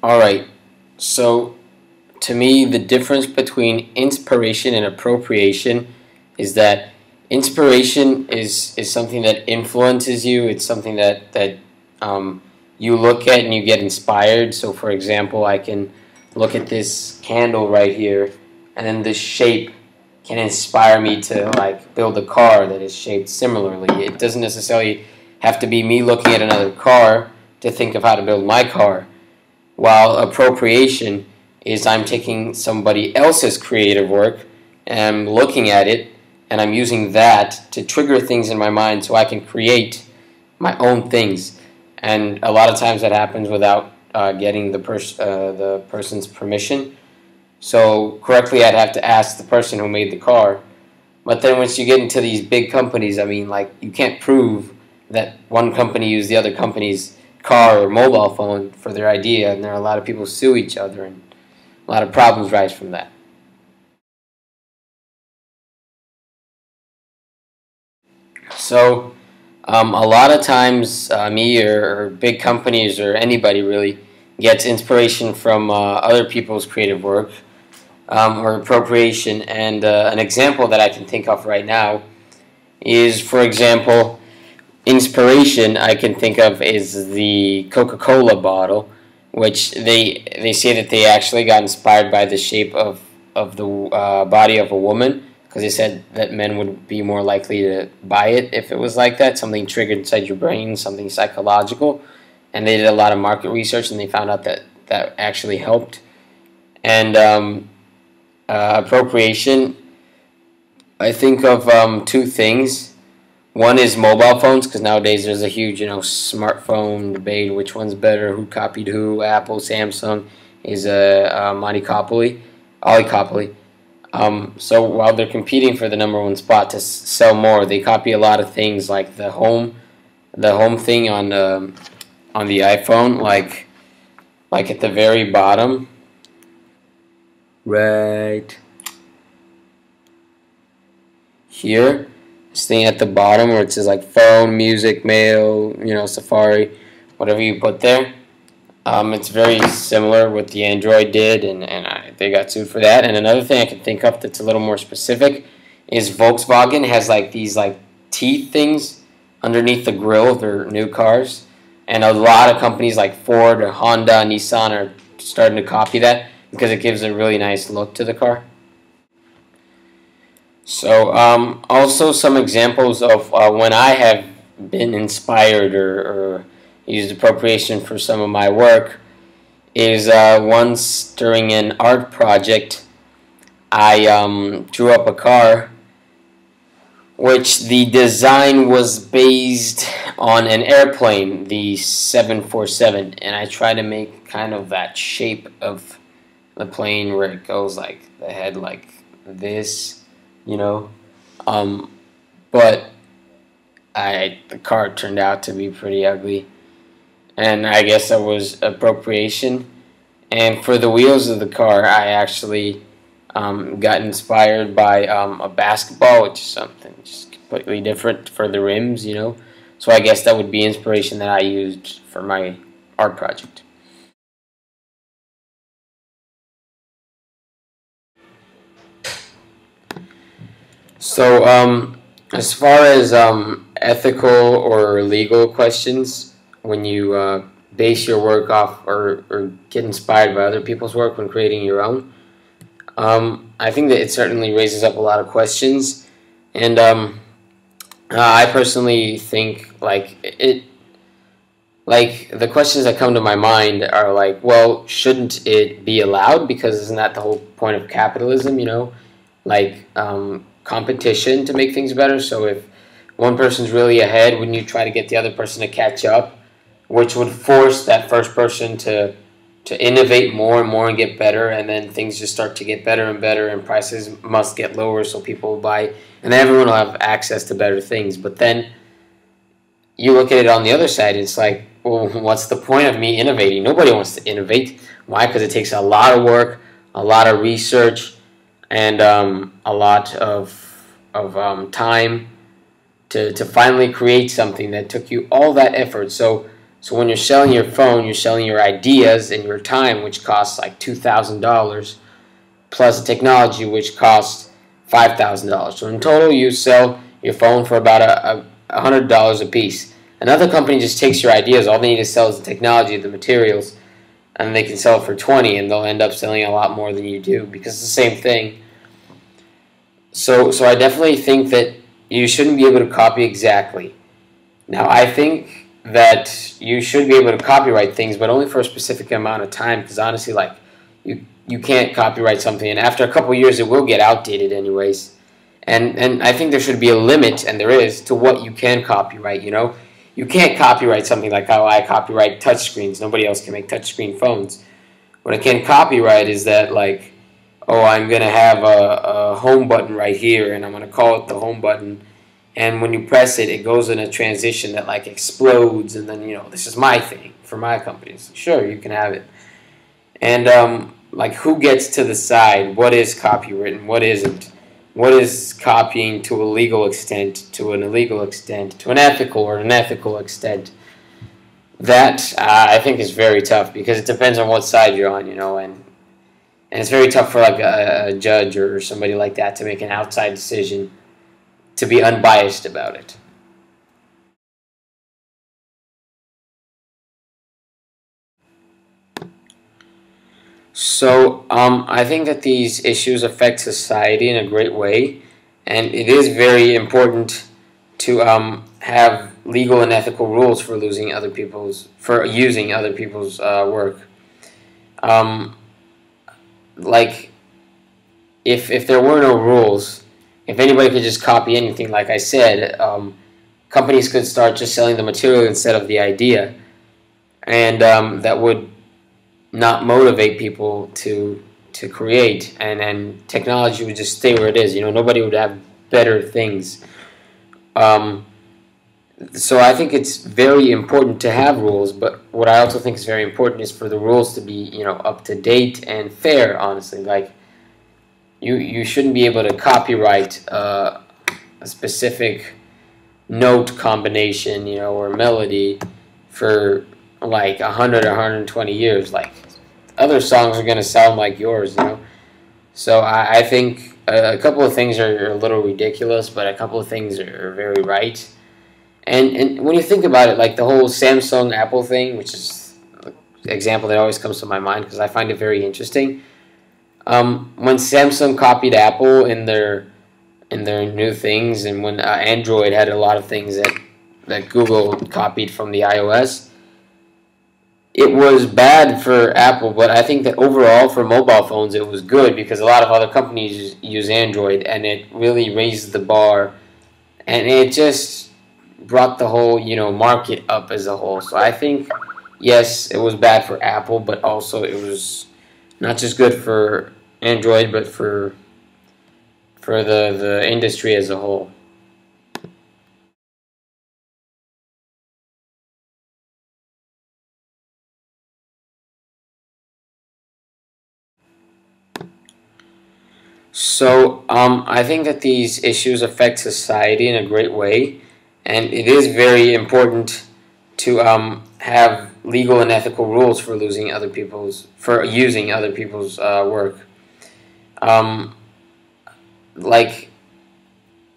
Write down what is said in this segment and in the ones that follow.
Alright, so to me, the difference between inspiration and appropriation is that inspiration is something that influences you. It's something that you look at and you get inspired. So, for example, I can look at this candle right here, and then this shape can inspire me to like build a car that is shaped similarly. It doesn't necessarily have to be me looking at another car to think of how to build my car. While appropriation is I'm taking somebody else's creative work and I'm looking at it and I'm using that to trigger things in my mind so I can create my own things. And a lot of times that happens without getting the person's permission. So correctly, I'd have to ask the person who made the car. But then once you get into these big companies, I mean, like, you can't prove that one company used the other company's car or mobile phone for their idea, and there are a lot of people sue each other, and a lot of problems rise from that. So a lot of times me or big companies or anybody really gets inspiration from other people's creative work or appropriation. And an example that I can think of right now is, for example, inspiration I can think of is the Coca-Cola bottle, which they say that they actually got inspired by the shape of the body of a woman, because they said that men would be more likely to buy it if it was like that, something triggered inside your brain, something psychological. And they did a lot of market research and they found out that that actually helped. And appropriation, I think of two things. One is mobile phones, because nowadays there's a huge, smartphone debate. Which one's better? Who copied who? Apple, Samsung is a oligopoly. So while they're competing for the #1 spot to sell more, they copy a lot of things like the home thing on the iPhone, like at the very bottom, right here. This thing at the bottom where it says like phone, music, mail, Safari, whatever you put there. It's very similar what the Android did, and they got sued for that. And another thing I can think of that's a little more specific is Volkswagen has like these like teeth things underneath the grill of their new cars, and a lot of companies like Ford or Honda, Nissan are starting to copy that because it gives a really nice look to the car. So also some examples of when I have been inspired or used appropriation for some of my work is once during an art project I drew up a car which the design was based on an airplane, the 747, and I tried to make kind of that shape of the plane where it goes like the head like this, but the car turned out to be pretty ugly, and I guess that was appropriation. And for the wheels of the car, I actually got inspired by a basketball, which is something just completely different for the rims, So I guess that would be inspiration that I used for my art project. So as far as ethical or legal questions, when you base your work off or get inspired by other people's work when creating your own, I think that it certainly raises up a lot of questions, and I personally think like the questions that come to my mind are like, well, shouldn't it be allowed? Because isn't that the whole point of capitalism? Like competition to make things better. So if one person's really ahead, wouldn't you try to get the other person to catch up, which would force that first person to innovate more and more and get better, and then things just start to get better and better, and prices must get lower so people will buy, and then everyone will have access to better things. But then you look at it on the other side, it's like, well, what's the point of me innovating? Nobody wants to innovate. Why? Because it takes a lot of work, a lot of research, and a lot of time to finally create something that took you all that effort. So So when you're selling your phone, you're selling your ideas and your time, which costs like $2,000, plus technology, which costs $5,000. So in total, you sell your phone for about $100 a piece. Another company just takes your ideas. All they need to sell is the technology, the materials, and they can sell it for 20, and they'll end up selling a lot more than you do because it's the same thing. So I definitely think that you shouldn't be able to copy exactly. Now, I think that you should be able to copyright things, but only for a specific amount of time, because honestly, like, you can't copyright something, and after a couple of years, it will get outdated anyways. And I think there should be a limit, and there is, to what you can copyright, you know? You can't copyright something like how I copyright touchscreens. Nobody else can make touchscreen phones. What I can copyright is that, like, oh, I'm going to have a home button right here, and I'm going to call it the home button. And when you press it, it goes in a transition that, like, explodes, and then, you know, this is my thing for my company. So sure, you can have it. And, like, who gets to decide what is copywritten, what isn't? What is copying to a legal extent, to an illegal extent, to an ethical or unethical extent? That, I think, is very tough, because it depends on what side you're on, you know, and it's very tough for, like, a judge or somebody like that to make an outside decision, to be unbiased about it. So, I think that these issues affect society in a great way, and it is very important to have legal and ethical rules for using other people's work. Um, like, if there were no rules, if anybody could just copy anything, like I said, companies could start just selling the material instead of the idea, and that would not motivate people to create, and technology would just stay where it is. You know, nobody would have better things. So I think it's very important to have rules, but what I also think is very important is for the rules to be, you know, up to date and fair, honestly. Like, you shouldn't be able to copyright a specific note combination, you know, or melody for like 100 or 120 years. Like, other songs are going to sound like yours, you know. So I think a couple of things are a little ridiculous, but a couple of things are very right. And when you think about it, like the whole Samsung Apple thing, which is an example that always comes to my mind because I find it very interesting. When Samsung copied Apple in their new things, and when Android had a lot of things that Google copied from the iOS, it was bad for Apple, but I think that overall for mobile phones it was good, because a lot of other companies use Android, and it really raised the bar, and it just brought the whole, you know, market up as a whole. So I think, yes, it was bad for Apple, but also it was not just good for Android, but for the industry as a whole. So, I think that these issues affect society in a great way, and it is very important to have legal and ethical rules for using other people's work. Um, like,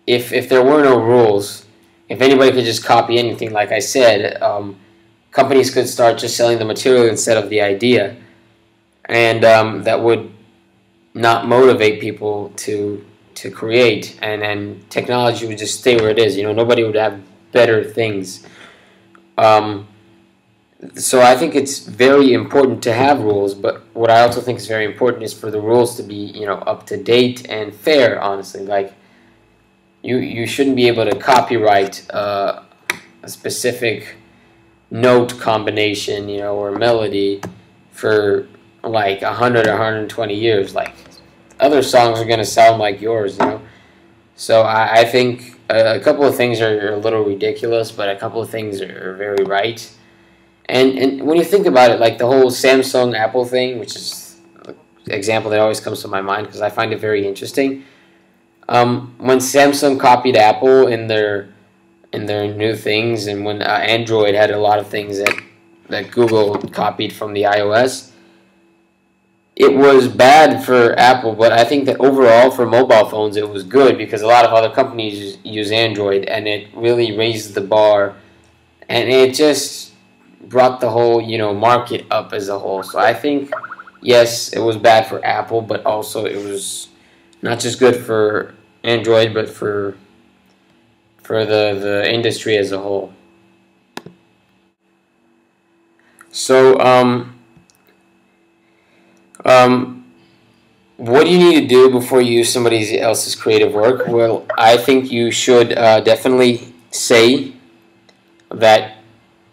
if there were no rules, if anybody could just copy anything, like I said, companies could start just selling the material instead of the idea, and that would not motivate people to create, and technology would just stay where it is. You know, nobody would have better things. So I think it's very important to have rules, but what I also think is very important is for the rules to be, you know, up to date and fair, honestly. Like, you shouldn't be able to copyright a specific note combination, you know, or melody for like 100 or 120 years. Like, other songs are going to sound like yours, you know. So I think a couple of things are a little ridiculous, but a couple of things are very right. And when you think about it, like the whole Samsung Apple thing, which is an example that always comes to my mind because I find it very interesting. When Samsung copied Apple in their new things, and when Android had a lot of things that Google copied from the iOS. It was bad for Apple, but I think that overall for mobile phones it was good because a lot of other companies use Android, and it really raised the bar, and it just brought the whole market up as a whole. So I think yes, it was bad for Apple, but also it was not just good for Android, but for the industry as a whole. So what do you need to do before you use somebody else's creative work? Well, I think you should definitely say that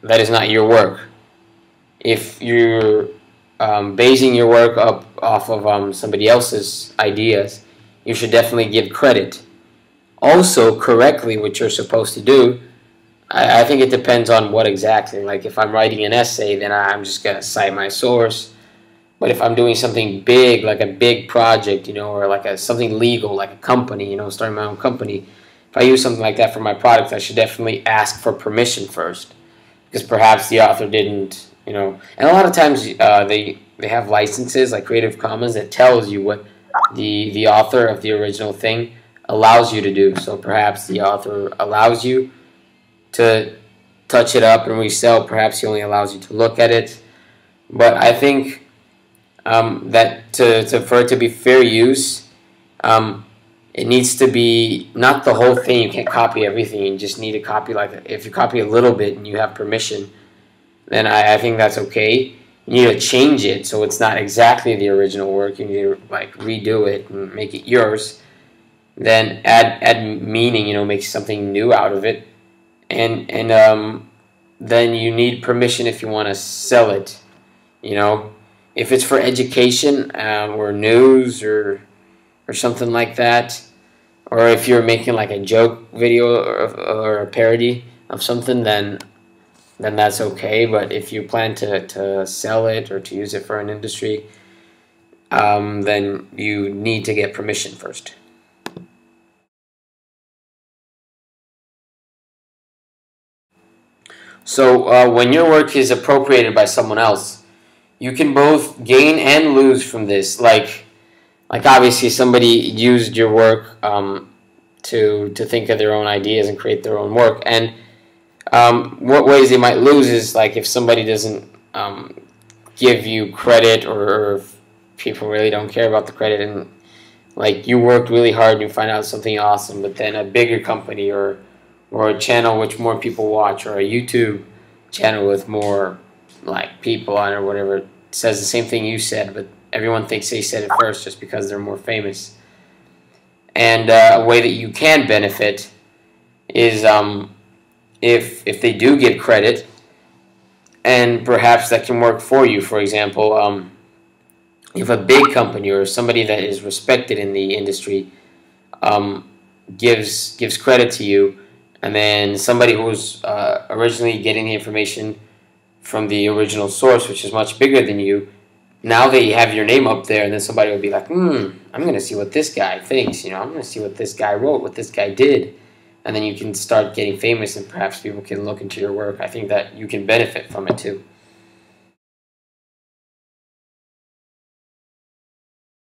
that is not your work. If you're basing your work up off of somebody else's ideas, you should definitely give credit. Also, correctly, what you're supposed to do, I think it depends on what exactly. Like if I'm writing an essay, then I'm just going to cite my source. But if I'm doing something big, like a big project, or like something legal, like a company, starting my own company, if I use something like that for my product, I should definitely ask for permission first. Because perhaps the author didn't, and a lot of times they have licenses like Creative Commons that tells you what the author of the original thing allows you to do. So perhaps the author allows you to touch it up and resell. Perhaps he only allows you to look at it. But I think that for it to be fair use, it needs to be not the whole thing. You can't copy everything. You just need to copy, like if you copy a little bit and you have permission, then I think that's okay. You need to change it so it's not exactly the original work. You need to like redo it and make it yours. Then add meaning. Make something new out of it, and then you need permission if you want to sell it. If it's for education or news or something like that, or if you're making like a joke video or a parody of something, then that's okay. But if you plan to sell it or to use it for an industry, then you need to get permission first. So when your work is appropriated by someone else, you can both gain and lose from this. Like obviously somebody used your work to think of their own ideas and create their own work. And what ways they might lose is like if somebody doesn't give you credit, or if people really don't care about the credit, and like you worked really hard and you find out something awesome, but then a bigger company or a channel which more people watch, or a YouTube channel with more like people on it or whatever says the same thing you said, but everyone thinks they said it first just because they're more famous. And a way that you can benefit is if they do give credit, and perhaps that can work for you. For example, if a big company or somebody that is respected in the industry gives credit to you, and then somebody who's originally getting the information from the original source, which is much bigger than you, now they have your name up there, and then somebody will be like, I'm going to see what this guy thinks, I'm going to see what this guy wrote, what this guy did, and then you can start getting famous, and perhaps people can look into your work. I think that you can benefit from it too.